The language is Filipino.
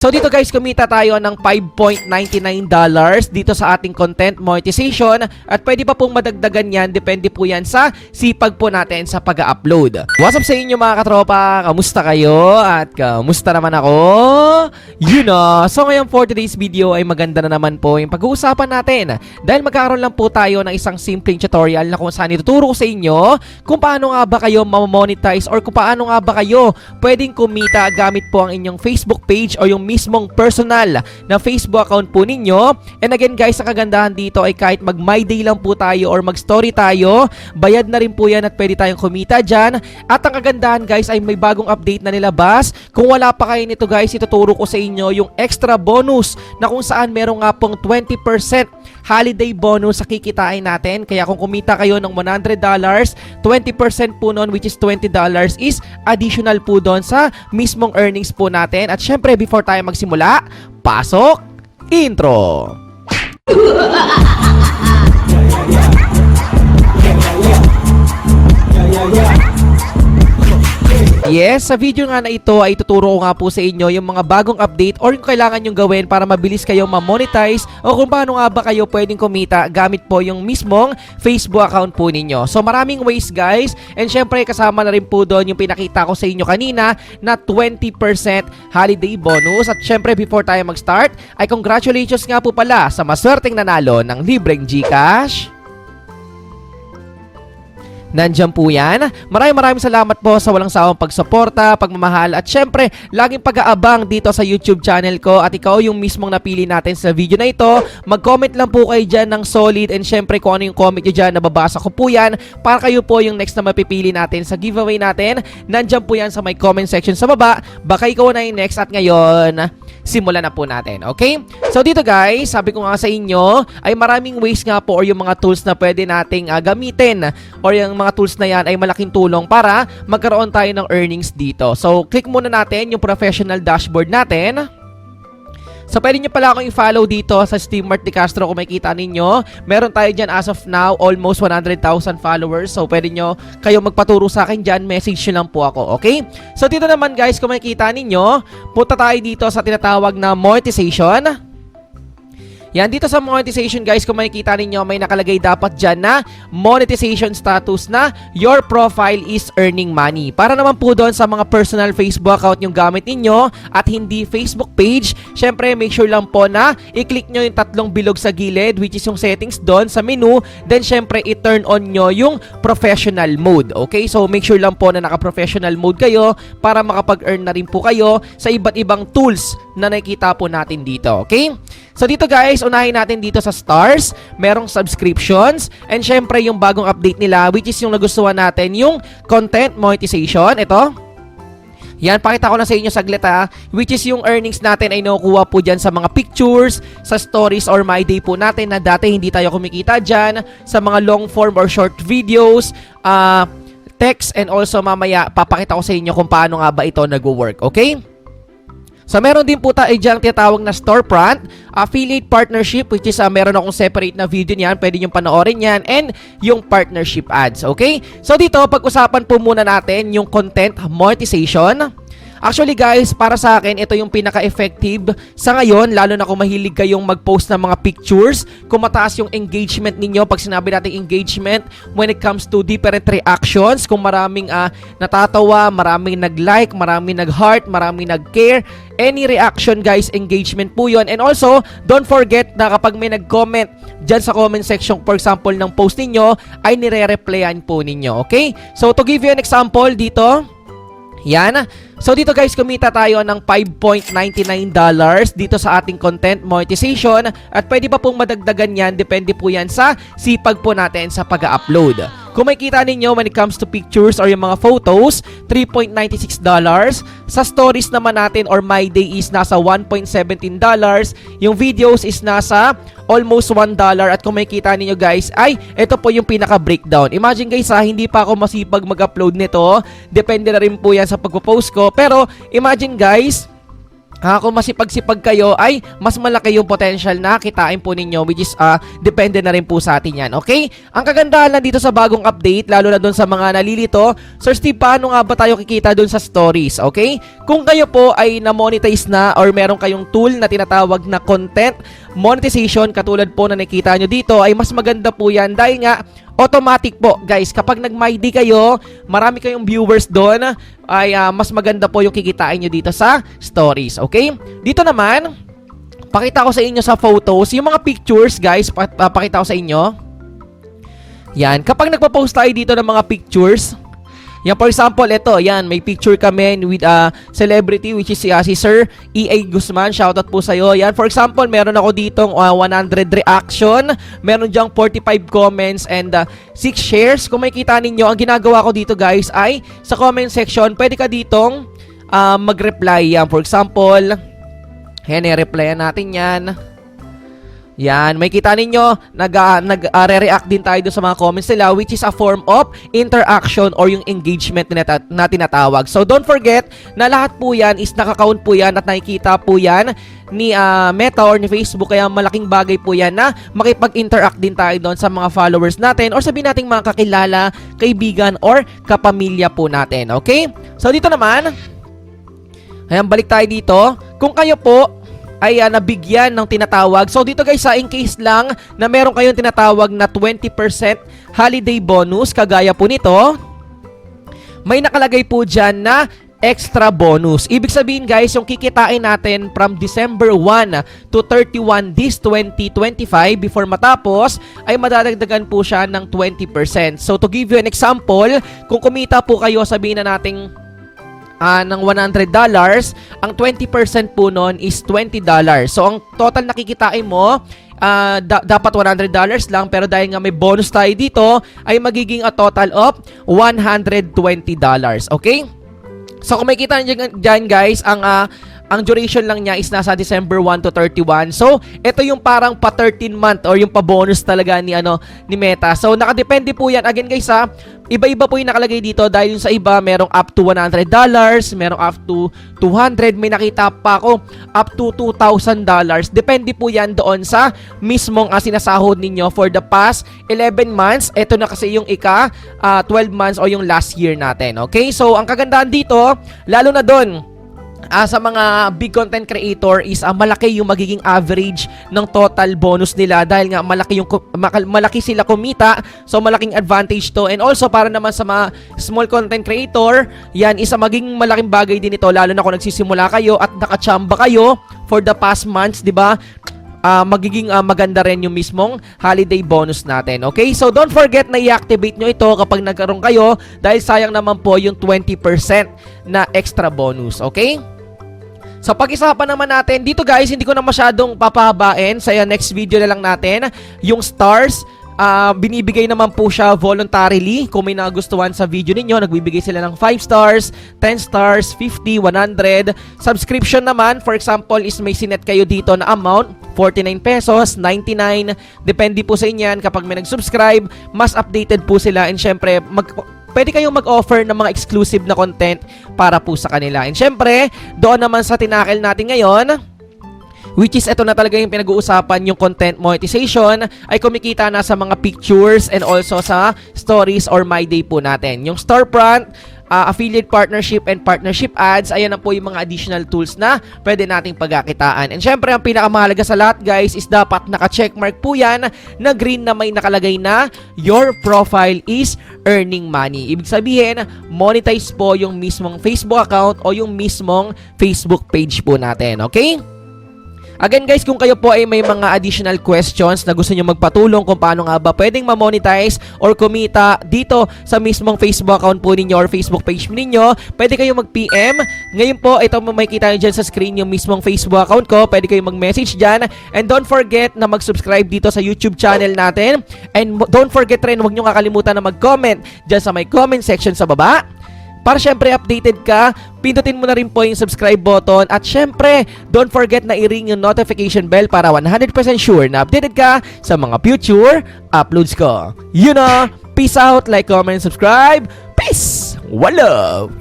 So dito guys, kumita tayo ng $5.99 dito sa ating content monetization at pwede pa pong madagdagan yan, depende po yan sa sipag po natin sa pag-upload. What's up sa inyo mga katropa? Kamusta kayo? At kamusta naman ako? So ngayon for today's video ay maganda na naman po yung pag-uusapan natin dahil magkakaroon lang po tayo ng isang simpleng tutorial na kung saan ituturo ko sa inyo kung paano nga ba kayo ma-monetize or kung paano nga ba kayo pwedeng kumita gamit po ang inyong Facebook page o yung mismong personal na Facebook account po ninyo. And again guys, ang kagandahan dito ay kahit mag my day lang po tayo or mag story tayo, bayad na rin po yan at pwede tayong kumita dyan. At ang kagandahan guys ay may bagong update na nilabas. Kung wala pa kayo nito guys, ituturo ko sa inyo yung extra bonus na kung saan meron nga pong 20% holiday bonus sa kikitain natin. Kaya kung kumita kayo ng $100, 20% po nun, which is $20 is additional po doon sa mismong earnings po natin. At syempre before tayo magsimula, pasok intro. Yes, sa video nga na ito ay tuturo ko nga po sa inyo yung mga bagong update or yung kailangan nyong gawin para mabilis kayong ma-monetize o kung paano nga ba kayo pwedeng kumita gamit po yung mismong Facebook account po ninyo. So maraming ways guys, and syempre kasama na rin po doon yung pinakita ko sa inyo kanina na 20% holiday bonus. At syempre before tayo mag-start ay congratulations nga po pala sa maswerteng nanalo ng libreng GCash. Nandiyan po yan. Maraming salamat po sa walang sawang pagsuporta, pagmamahal at syempre laging pag-aabang dito sa YouTube channel ko. At ikaw yung mismong napili natin sa video na ito. Mag-comment lang po kayo dyan ng solid and syempre kung ano yung comment nyo dyan, nababasa ko po yan para kayo po yung next na mapipili natin sa giveaway natin. Nandiyan po yan sa may comment section sa baba. Baka ikaw na yung next at ngayon simulan na po natin, okay? So dito guys, sabi ko nga sa inyo ay maraming ways nga po or yung mga tools na pwede nating gamitin or yung mga tools na yan ay malaking tulong para magkaroon tayo ng earnings dito. So click muna natin yung professional dashboard natin. So pwede nyo pala akong i-follow dito sa Steve Mart De Castro kung makikita ninyo. Meron tayo dyan as of now almost 100,000 followers. So pwede nyo kayo magpaturo sa akin dyan. Message nyo lang po ako, okay? So dito naman guys, kung makikita ninyo, punta tayo dito sa tinatawag na monetization. Yan, dito sa monetization guys, kung makikita ninyo, may nakalagay dapat dyan na monetization status na your profile is earning money. Para naman po doon sa mga personal Facebook account yung gamit ninyo at hindi Facebook page, syempre make sure lang po na i-click nyo yung tatlong bilog sa gilid, which is yung settings doon sa menu. Then syempre i-turn on nyo yung professional mode. Okay, so make sure lang po na naka-professional mode kayo para makapag-earn na rin po kayo sa iba't ibang tools na nakikita po natin dito. Okay, so dito guys, unahin natin dito sa stars, merong subscriptions, and syempre yung bagong update nila, which is yung nagustuhan natin, yung content monetization. Ito, yan, pakita ko na sa inyo saglit which is yung earnings natin ay nakukuha po dyan sa mga pictures, sa stories or my day po natin na dati hindi tayo kumikita dyan, sa mga long form or short videos, text, and also mamaya papakita ko sa inyo kung paano nga ba ito nag-work, okay? So meron din po tayo diyang tinatawag na storefront, affiliate partnership, which is meron akong separate na video niyan, pwede nyo panoorin yan, and yung partnership ads, okay? So dito, pag-usapan po muna natin yung content monetization. Actually guys, para sa akin, ito yung pinaka-effective sa ngayon, lalo na kung mahilig kayong mag-post ng mga pictures, kung mataas yung engagement ninyo, pag sinabi natin engagement, when it comes to different reactions, kung maraming natatawa, maraming nag-like, maraming nag-heart, maraming nag-care, any reaction guys, engagement po yun. And also, don't forget na kapag may nag-comment dyan sa comment section, for example, ng post ninyo, ay nire-replyan po ninyo, okay? So to give you an example dito, yan. So dito guys, kumita tayo ng $5.99 dito sa ating content monetization at pwede pa pong madagdagan yan, depende po yan sa sipag po natin sa pag-upload. Kung makikita ninyo, when it comes to pictures or yung mga photos, $3.96. Sa stories naman natin or my day is nasa $1.17. Yung videos is nasa almost $1. At kung makikita ninyo guys, ay ito po yung pinaka-breakdown. Imagine guys hindi pa ako masipag mag-upload nito. Depende na rin po yan sa pag-post ko. Pero imagine guys, kung masipag-sipag kayo ay mas malaki yung potential na kitain po ninyo, which is depende na rin po sa atin yan, okay? Ang kagandahan lang dito sa bagong update, lalo na dun sa mga nalilito, Sir Steve, paano nga ba tayo kikita dun sa stories, okay? Kung kayo po ay na-monetize na or meron kayong tool na tinatawag na content monetization, katulad po na nakikita nyo dito, ay mas maganda po yan dahil nga automatic po, guys. Kapag nag-MyD kayo, marami kayong viewers doon, ay mas maganda po yung kikitain nyo dito sa stories, okay? Dito naman, pakita ko sa inyo sa photos, yung mga pictures, guys, pakita ko sa inyo. Yan, kapag nagpo-post tayo dito ng mga pictures, yan, for example, ito, yan, may picture kami with a celebrity which is si Sir E.A. Guzman. Shoutout po sa'yo. Yan, for example, meron ako ditong 100 reaction, meron diyang 45 comments and 6 shares. Kung makikita ninyo, ang ginagawa ko dito, guys, ay sa comment section, pwede ka ditong mag-reply. Yan, for example, yan, i-replyan natin yan. Yan, may kita ninyo, nag-re-react din tayo doon sa mga comments nila, which is a form of interaction or yung engagement na tinatawag. So don't forget na lahat po yan is nakakount po yan at nakikita po yan ni Meta or ni Facebook, kaya malaking bagay po yan na makipag-interact din tayo doon sa mga followers natin or sabihin nating mga kakilala, kaibigan or kapamilya po natin, okay? So dito naman, ayan, balik tayo dito. Kung kayo po ay nabigyan ng tinatawag. So dito guys, in case lang na meron kayong tinatawag na 20% holiday bonus, kagaya po nito, may nakalagay po dyan na extra bonus. Ibig sabihin guys, yung kikitain natin from December 1 to 31 this 2025 before matapos, ay madadagdagan po siya ng 20%. So to give you an example, kung kumita po kayo, sabihin na nating ng $100, ang 20% po nun is $20. So, ang total na kikitain mo, dapat $100 lang, pero dahil nga may bonus tayo dito, ay magiging a total of $120. Okay? So, kung makikita nyo dyan guys, ang duration lang niya is nasa December 1 to 31. So, ito yung parang pa 13 month or yung pa bonus talaga ni Meta. So, nakadepende po yan. Again guys iba-iba po yung nakalagay dito dahil yung sa iba merong up to $100, merong up to 200, may nakita pa ako up to $2,000. Depende po yan doon sa mismong sinasahod ninyo for the past 11 months. Ito na kasi yung 12 months o yung last year natin. Okay? So, ang kagandahan dito, lalo na doon, sa mga big content creator is malaki yung magiging average ng total bonus nila dahil nga malaki sila kumita, so malaking advantage to. And also para naman sa mga small content creator, yan is maging malaking bagay din ito, lalo na kung nagsisimula kayo at nakachamba kayo for the past months, di ba? Magiging maganda rin yung mismong holiday bonus natin. Okay? So don't forget na i-activate nyo ito kapag nagkaroon kayo dahil sayang naman po yung 20% na extra bonus. Okay? So pag-isapan naman natin, dito guys, hindi ko na masyadong papahabain. Sa next video na lang natin, yung stars, binibigay naman po siya voluntarily. Kung may nagustuhan sa video ninyo, nagbibigay sila ng 5 stars, 10 stars, 50, 100. Subscription naman, for example, is may sinet kayo dito na amount, 49 pesos, 99. Depende po sa inyan. Kapag may nag-subscribe, mas updated po sila. And syempre, pwede kayong mag-offer ng mga exclusive na content para po sa kanila. And syempre, doon naman sa tinakil natin ngayon, which is ito na talaga yung pinag-uusapan, yung content monetization, ay kumikita na sa mga pictures and also sa stories or My Day po natin. Yung storefront, affiliate partnership and partnership ads, ayan na po yung mga additional tools na pwede nating pagkakitaan. And syempre, ang pinakamahalaga sa lahat guys is dapat naka-checkmark po yan na green na may nakalagay na your profile is earning money. Ibig sabihin, monetize po yung mismong Facebook account o yung mismong Facebook page po natin. Okay? Again guys, kung kayo po ay may mga additional questions na gusto nyo magpatulong kung paano nga ba pwedeng ma-monetize or kumita dito sa mismong Facebook account po ninyo or Facebook page ninyo, pwede kayo mag-PM. Ngayon po, ito makikita nyo dyan sa screen yung mismong Facebook account ko. Pwede kayo mag-message dyan. And don't forget na mag-subscribe dito sa YouTube channel natin. And don't forget rin, huwag nyo kakalimutan na mag-comment dyan sa may comment section sa baba. Para syempre updated ka, pindutin mo na rin po yung subscribe button. At syempre, don't forget na i-ring yung notification bell para 100% sure na updated ka sa mga future uploads ko. You know, peace out, like, comment, subscribe. Peace! One love!